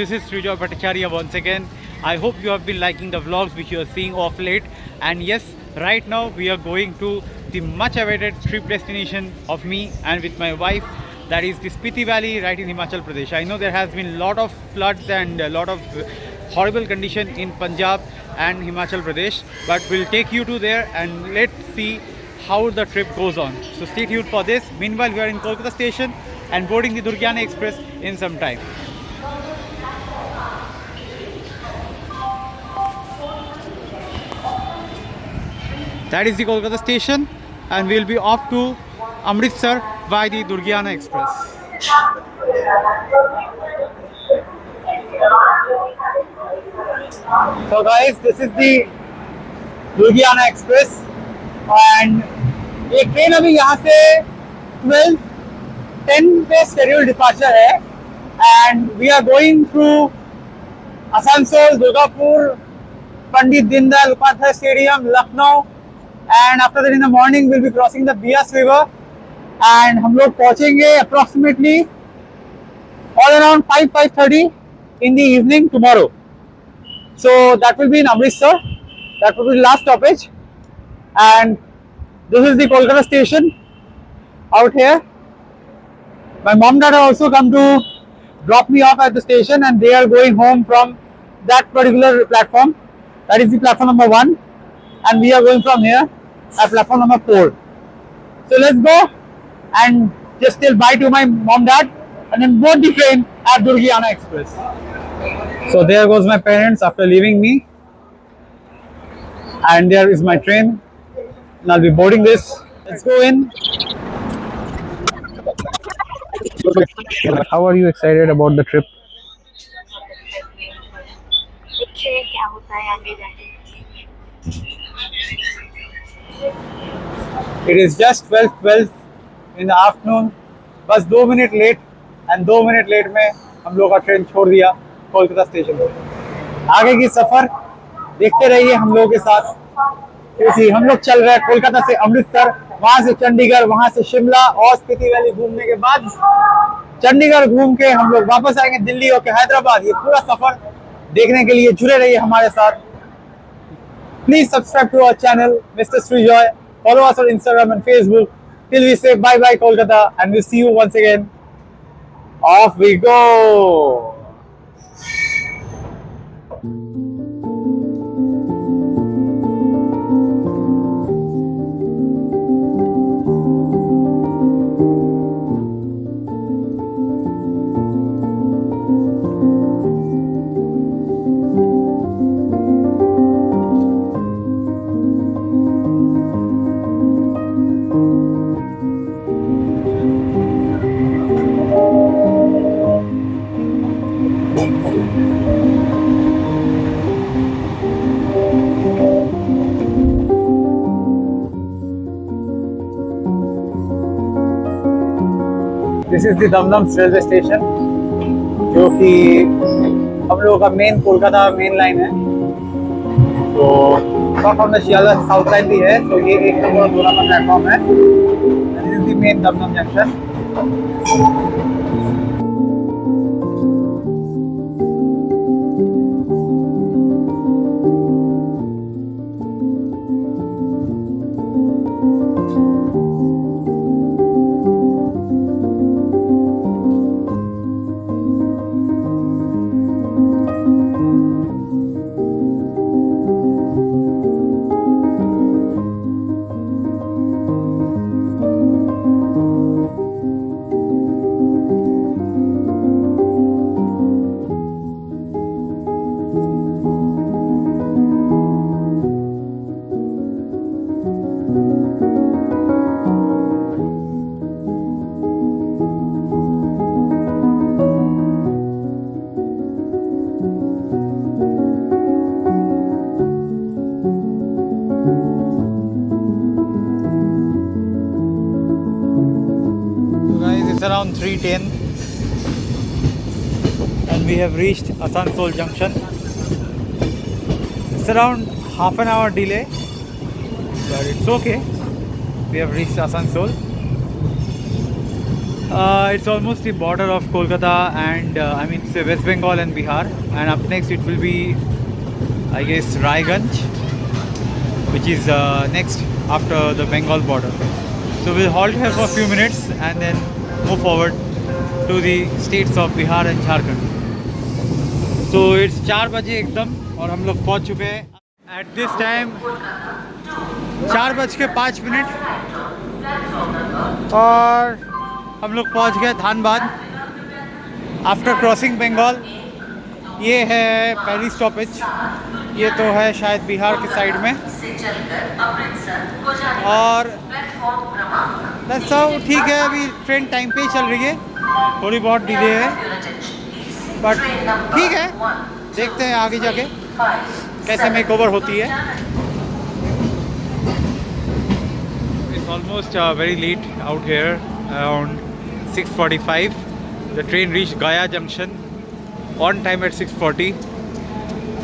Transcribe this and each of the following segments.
this is Srijoy Bhattacharya once again. I hope you have been liking the vlogs which you are seeing of late. And yes, right now we are going to the much awaited trip destination of me and with my wife. That is the Spiti Valley right in Himachal Pradesh. I know there has been a lot of floods and a lot of horrible condition in Punjab and Himachal Pradesh. But we'll take you to there and let's see how the trip goes on. So stay tuned for this. Meanwhile, we are in Kolkata station and boarding the Durgyana Express in some time. That is the Kolkata station and we'll be off to Amritsar by the Durgyana Express. So guys, this is the Durgyana Express and ये train अभी यहाँ से 12:10 पे scheduled departure है and we are going through Asansol, Durgapur, Pandit Dindal Upadhyay Stadium, Lucknow, and after that in the morning we'll be crossing the Bias River and हम लोग पहुँचेंगे approximately all around 5:30 in the evening tomorrow. So that will be in Amritsar. That will be the last stoppage, and this is the Kolkata station out here. My mom and dad have also come to drop me off at the station and they are going home from that particular platform. That is the platform number 1 and we are going from here at platform number 4. So let's go and just tell bye to my mom, dad and then board the train at Durgyana Express. So there goes my parents after leaving me and there is my train. And I'll be boarding this. Let's go in. How are you excited about the trip? क्या होता है आगे जाके. It is just 12:12 in the afternoon. बस 2 minute late and 2 minute late में हम लोग का ट्रेन छोड़ दिया कोलकाता स्टेशन से. आगे की सफर देखते रहिए हम लोगों के साथ क्योंकि हम लोग चल रहे हैं कोलकाता से अमृतसर, वहां से चंडीगढ़, वहां से शिमला और स्पीति वैली घूमने के बाद चंडीगढ़ घूम के हम लोग वापस आएंगे दिल्ली होकर हैदराबाद. ये पूरा सफर देखने के लिए जुड़े रहिए हमारे साथ. Please subscribe to our channel mister Srijoy. Follow us on Instagram and Facebook. Till we say bye bye Kolkata and we'll see you once again. Off we go. This is the Dum railway station जो कि हम लोगों का main Kolkata main line है. तो from the Sealdah south line भी है. तो ये 1 नंबर और 2 नंबर प्लेटफॉर्म है. This is the main Dumdum junction. It's around 3:10 and we have reached Asansol Junction. It's around half an hour delay, but it's okay. We have reached Asansol. It's almost the border of Kolkata and I mean say West Bengal and Bihar, and up next it will be, I guess, Raiganj, which is next after the Bengal border. So we'll halt here for a few minutes and then move forward to the states of Bihar and Jharkhand. So it's 4 बजे एकदम और हम लोग पहुंच चुके हैं. At this time 4:05 और हम लोग पहुंच गए धानबाद आफ्टर क्रॉसिंग बंगाल. ये है पहली स्टॉपेज. ये तो है शायद बिहार के साइड में और बस सब ठीक है. अभी ट्रेन टाइम पे ही चल रही है, थोड़ी बहुत डिले है बट ठीक है. देखते हैं आगे जाके कैसे मेकओवर होती है. It's almost very let out here. Around 6:45 the train reached Gaya junction on time at 6:40,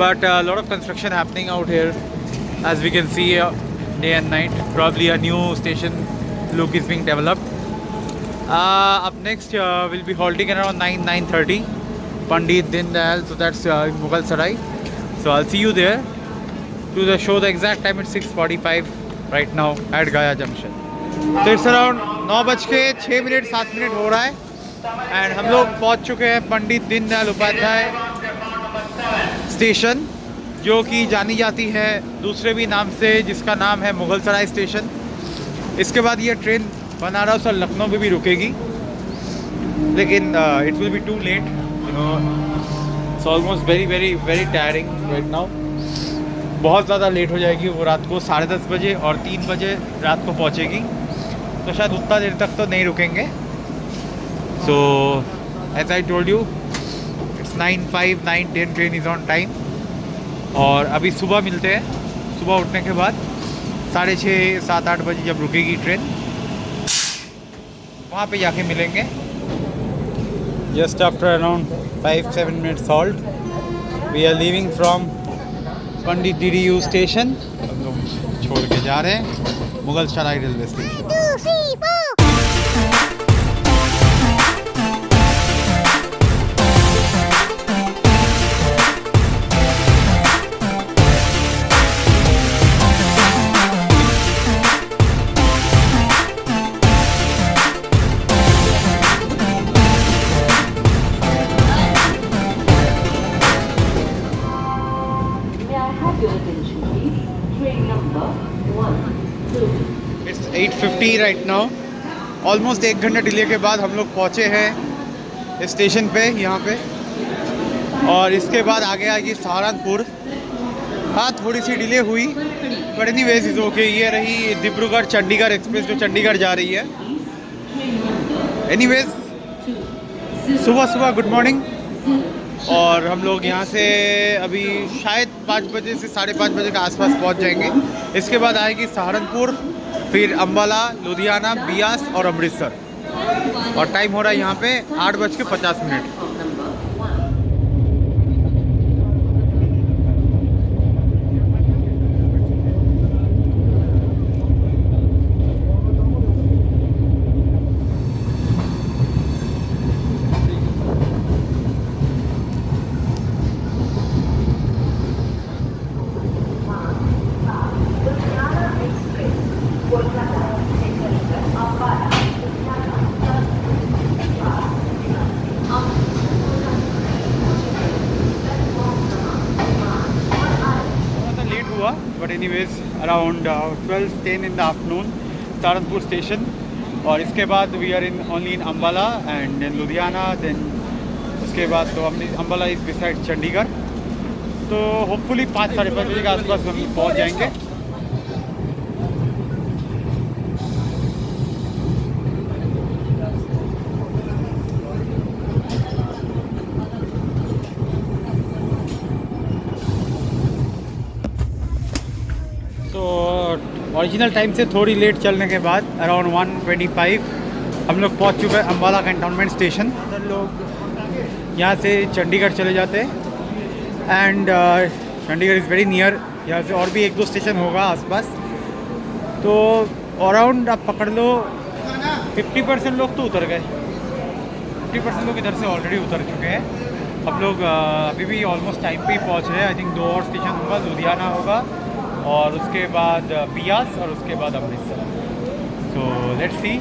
but a lot of construction happening out here, as we can see day and night. Probably a new station look is being developed. Up next we'll be halting around 9:30 Pandit Dindayal, so that's in Mughal Sarai. So I'll see you there to the show the exact time. It's 6:45 right now at Gaya junction. तो it's around 9:06 7 हो रहा है and हम लोग पहुंच चुके हैं Pandit Deendayal Upadhyay station, जो कि जानी जाती है दूसरे भी नाम से, जिसका नाम है मुगल सराय स्टेशन. इसके बाद ये ट्रेन बनारस और लखनऊ में भी रुकेगी, लेकिन it will be too late, you know. It's almost very very very tiring right now. बहुत ज़्यादा लेट हो जाएगी. वो रात को 10:30 बजे और 3 बजे रात को पहुँचेगी, तो शायद उतना देर तक तो नहीं रुकेंगे. So as I told you it's 9:05 9:10 train is on time. और अभी सुबह मिलते हैं. सुबह उठने के बाद 6:30 7 8 बजे जब रुकेगी ट्रेन, वहाँ पे जाके मिलेंगे. Just after around 5-7 minutes halt we are leaving from Pandit DDU station. हम लोग छोड़ के जा रहे हैं Mughal Sarai railway station. It's 8:50 right now. Almost 1 घंटा डिले के बाद हम लोग पहुँचे हैं स्टेशन पे यहाँ पे. और इसके बाद आगे आएगी सहारनपुर. हाँ, थोड़ी सी डिले हुई बट एनीवेज इज़ ओके. ये रही डिब्रूगढ़ चंडीगढ़ एक्सप्रेस जो चंडीगढ़ जा रही है. एनीवेज सुबह सुबह गुड मॉर्निंग. और हम लोग यहाँ से अभी शायद 5 बजे से 5:30 बजे के आसपास पहुँच जाएंगे. इसके बाद आएगी सहारनपुर, फिर अम्बाला, लुधियाना, बियास और अमृतसर. और टाइम हो रहा है यहाँ पे 8:50. But anyways around 12:10 in the afternoon Saharanpur station. और इसके बाद we are only in Ambala and then Ludhiana. Then उसके बाद तो हमने अम्बाला इज बिसाइड चंडीगढ़. तो होपफुली 5 साढ़े 5 बजे के आसपास हम पहुँच जाएंगे. ओरिजिनल टाइम से थोड़ी लेट चलने के बाद अराउंड 1:25 हम लोग पहुंच चुके हैं अम्बाला कैंटोनमेंट स्टेशन. अगर लोग यहाँ से चंडीगढ़ चले जाते हैं and Chandigarh is very near. यहाँ से और भी 1-2 स्टेशन होगा आसपास. तो अराउंड आप पकड़ लो 50% लोग तो उतर गए. 50% लोग इधर से ऑलरेडी उतर चुके हैं। हम लोग अभी भी ऑलमोस्ट टाइम पे ही पहुँच रहे हैं। आई थिंक 2 और स्टेशन होगा, लुधियाना होगा और उसके बाद बियास और उसके बाद अमृतसर। तो लेट्स सी,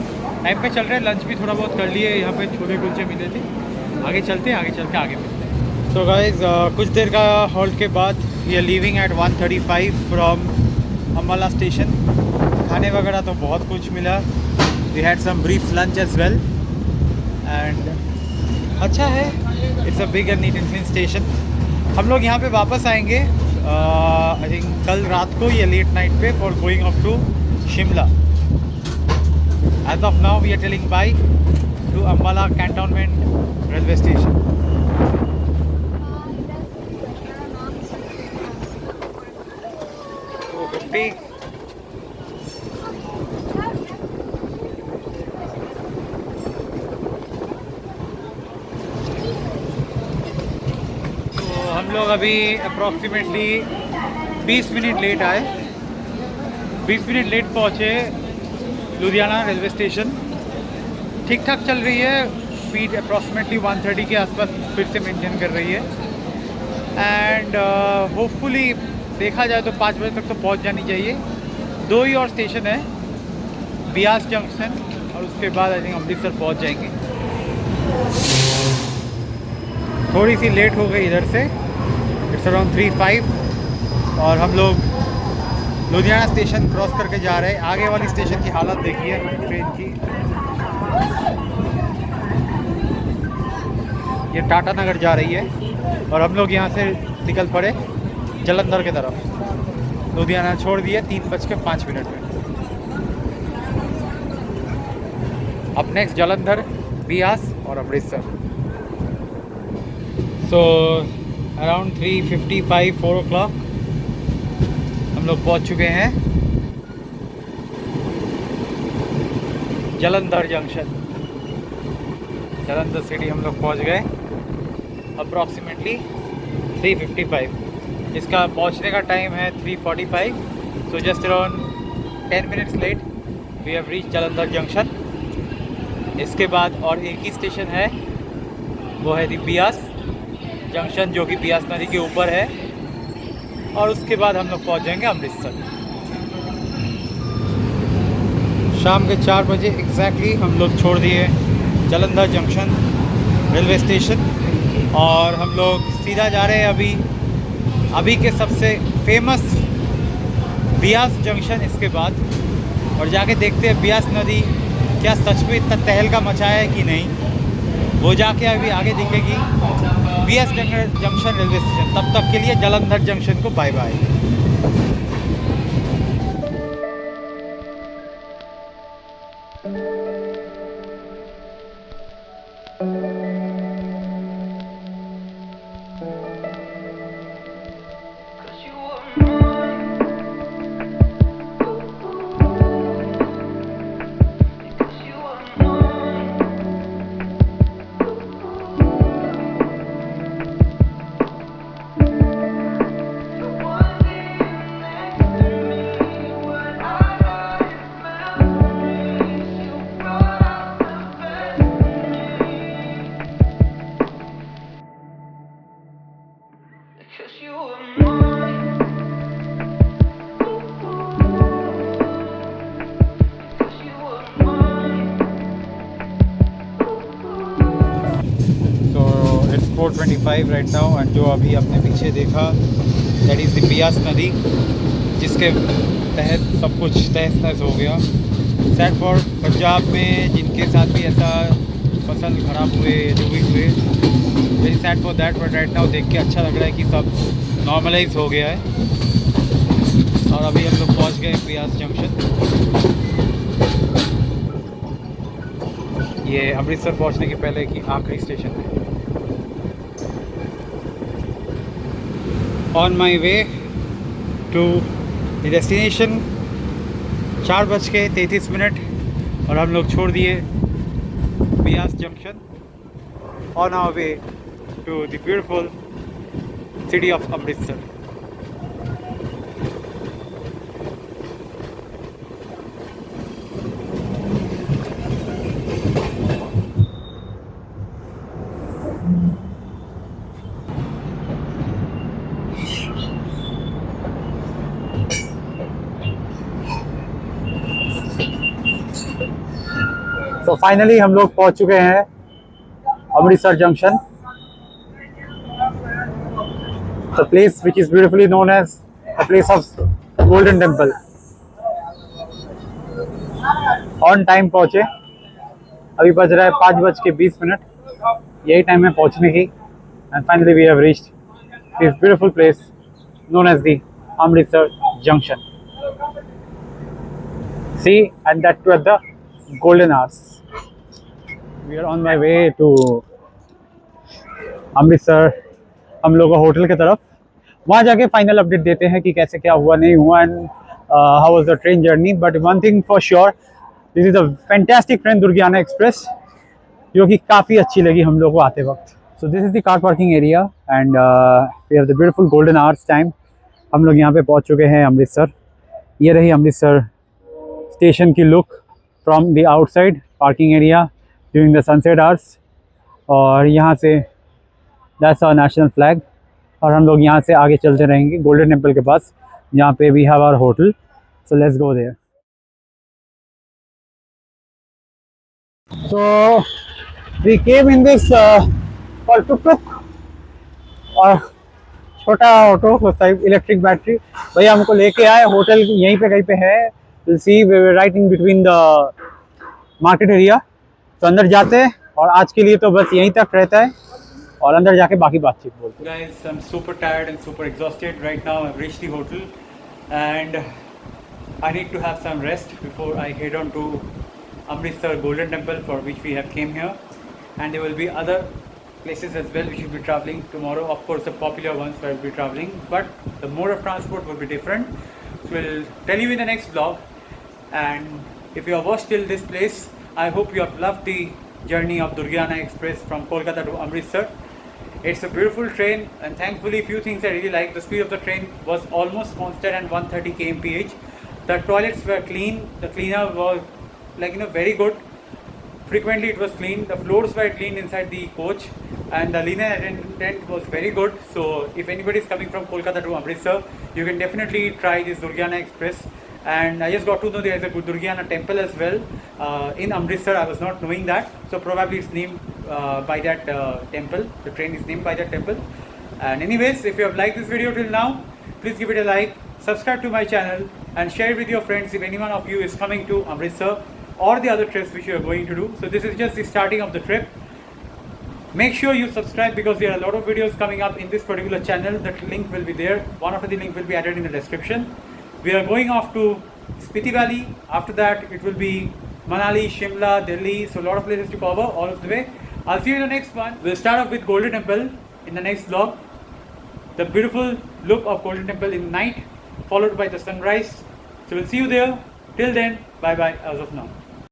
टाइम पे चल रहे हैं। लंच भी थोड़ा बहुत कर लिए, यहाँ पे छोले कुलचे मिले थे। आगे चलते हैं, आगे चल के आगे मिलते हैं। तो गाइज कुछ देर का हॉल्ट के बाद we are leaving at 1:35 from Ambala station. खाने वगैरह तो बहुत कुछ मिला। We had some brief lunch as well and अच्छा है। It's a big and neat and clean station. हम लोग यहाँ पे वापस आएंगे आई थिंक कल रात को या लेट नाइट पे for going off to Shimla. As of now we are telling bye to Ambala cantonment railway station. 250 हम लोग अभी अप्रॉक्सीमेटली 20 मिनट लेट आए, 20 मिनट लेट पहुँचे लुधियाना रेलवे स्टेशन। ठीक ठाक चल रही है, स्पीड अप्रॉक्सीमेटली 130 के आसपास फिर से मेंटेन कर रही है एंड होपफुली देखा जाए तो 5 बजे तक तो पहुँच जानी चाहिए। 2 ही और स्टेशन है, बियास जंक्शन और उसके बाद आई थिंक अमृतसर पहुँच जाएंगे। थोड़ी सी लेट हो गई इधर से, इट्स अराउंड 3:05 और हम लोग लुधियाना स्टेशन क्रॉस करके जा रहे हैं। आगे वाली स्टेशन की हालत देखिए ट्रेन की। ये टाटा नगर जा रही है और हम लोग यहाँ से निकल पड़े जलंधर के तरफ। लुधियाना छोड़ दिए 3:05 में। अब नेक्स्ट जलंधर, बियास और अमृतसर। सो अराउंड 3:55 4 o'clock हम लोग पहुंच चुके हैं जलंधर जंक्शन। जलंधर सिटी हम लोग पहुंच गए अप्रॉक्सीमेटली 3:55। इसका पहुंचने का टाइम है 3:45। So just around 10 minutes late we have reach Jalandhar junction. इसके बाद और एक ही स्टेशन है, वो है दी बियास जंक्शन, जो कि बियास नदी के ऊपर है और उसके बाद हम लोग पहुंच जाएंगे अमृतसर। शाम के 4 बजे एग्जैक्टली हम लोग छोड़ दिए जलंधर जंक्शन रेलवे स्टेशन और हम लोग सीधा जा रहे हैं अभी के सबसे फेमस बियास जंक्शन। इसके बाद और जाके देखते हैं बियास नदी क्या सच में इतना तहलका मचाया है कि नहीं, वो जाके अभी आगे दिखेगी बियास जंक्शन रेलवे स्टेशन। तब तक के लिए जलंधर जंक्शन को bye bye. So it's 4:25 right now and जो अभी आपने पीछे देखा दैट इज़ द बियास नदी, जिसके तहत सब कुछ तहस नहस हो गया। सैड फॉर पंजाब में जिनके साथ भी ऐसा फसल खराब हुए जो भी हुए, very sad for that. But right now देख के अच्छा लग रहा है कि सब नॉर्मलाइज हो गया है और अभी हम लोग पहुंच गए बियास जंक्शन। ये अमृतसर पहुंचने के पहले की आखिरी स्टेशन है। On my way to the destination. 4:33 और हम लोग छोड़ दिए Beas junction on our way to the beautiful city of Amritsar. So finally हम लोग पहुंच चुके हैं Amritsar junction, the place which is beautifully known as a place of Golden Temple. On time पहुंचे, अभी बज रहा है 5:20, यही टाइम है पहुंचने की. And finally we have reached this beautiful place known as the Amritsar Junction. See, and that too at the golden hours. We are on my way to Amritsar, हम लोग होटल की तरफ. वहाँ जाके फाइनल अपडेट देते हैं कि कैसे क्या हुआ नहीं हुआ and how was the train journey. But one thing for sure, this is a fantastic train Durgiana express, जो कि काफ़ी अच्छी लगी हम लोग को आते वक्त. So this is the car parking area and we have the beautiful golden hours time. हम लोग यहाँ पे पहुँच चुके हैं अमृतसर. ये रही अमृतसर स्टेशन की look from the outside parking area during the sunset hours. और यहाँ से दैट्स आवर नेशनल फ्लैग. और हम लोग यहाँ से आगे चलते रहेंगे गोल्डन टेम्पल के पास, जहाँ पे we have our hotel. So let's go there. So we came in this tuk और छोटा ऑटो टाइप इलेक्ट्रिक बैटरी. भैया हमको लेके आए, होटल यहीं पे कहीं पे है. Will see right in between the market area. तो अंदर जाते हैं और आज के लिए तो बस यहीं तक रहता है और अंदर जाके बाकी बातचीत बोलते हैं. Guys, I'm super tired and super exhausted right now. I've reached the hotel and I need to have some rest before I head on to Amritsar Golden Temple, for which we have came here. And there will be other places as well we should be traveling tomorrow. Of course, the popular ones where we'll be traveling, but the mode of transport will be different. So we'll tell you in the next vlog. And if you have watched till this place, I hope you have loved the journey of Durgiana Express from Kolkata to Amritsar. It's a beautiful train, and thankfully few things I really like. The speed of the train was almost constant at 130 kmph. The toilets were clean. The cleaner was very good. Frequently it was clean. The floors were clean inside the coach, and the linen attendant was very good. So if anybody is coming from Kolkata to Amritsar, you can definitely try this Durgiana Express. And I just got to know there is a Durgiana temple as well in Amritsar. I was not knowing that. So probably it's named by that temple. The train is named by that temple. And anyways, if you have liked this video till now, please give it a like, subscribe to my channel and share it with your friends if anyone of you is coming to Amritsar or the other trips which you are going to do. So this is just the starting of the trip. Make sure you subscribe because there are a lot of videos coming up in this particular channel. The link will be there. One of the link will be added in the description. We are going off to Spiti Valley. After that, it will be Manali, Shimla, Delhi. So a lot of places to cover all of the way. I'll see you in the next one. We'll start off with Golden Temple in the next vlog. The beautiful look of Golden Temple in night, followed by the sunrise. So we'll see you there. Till then, bye bye as of now.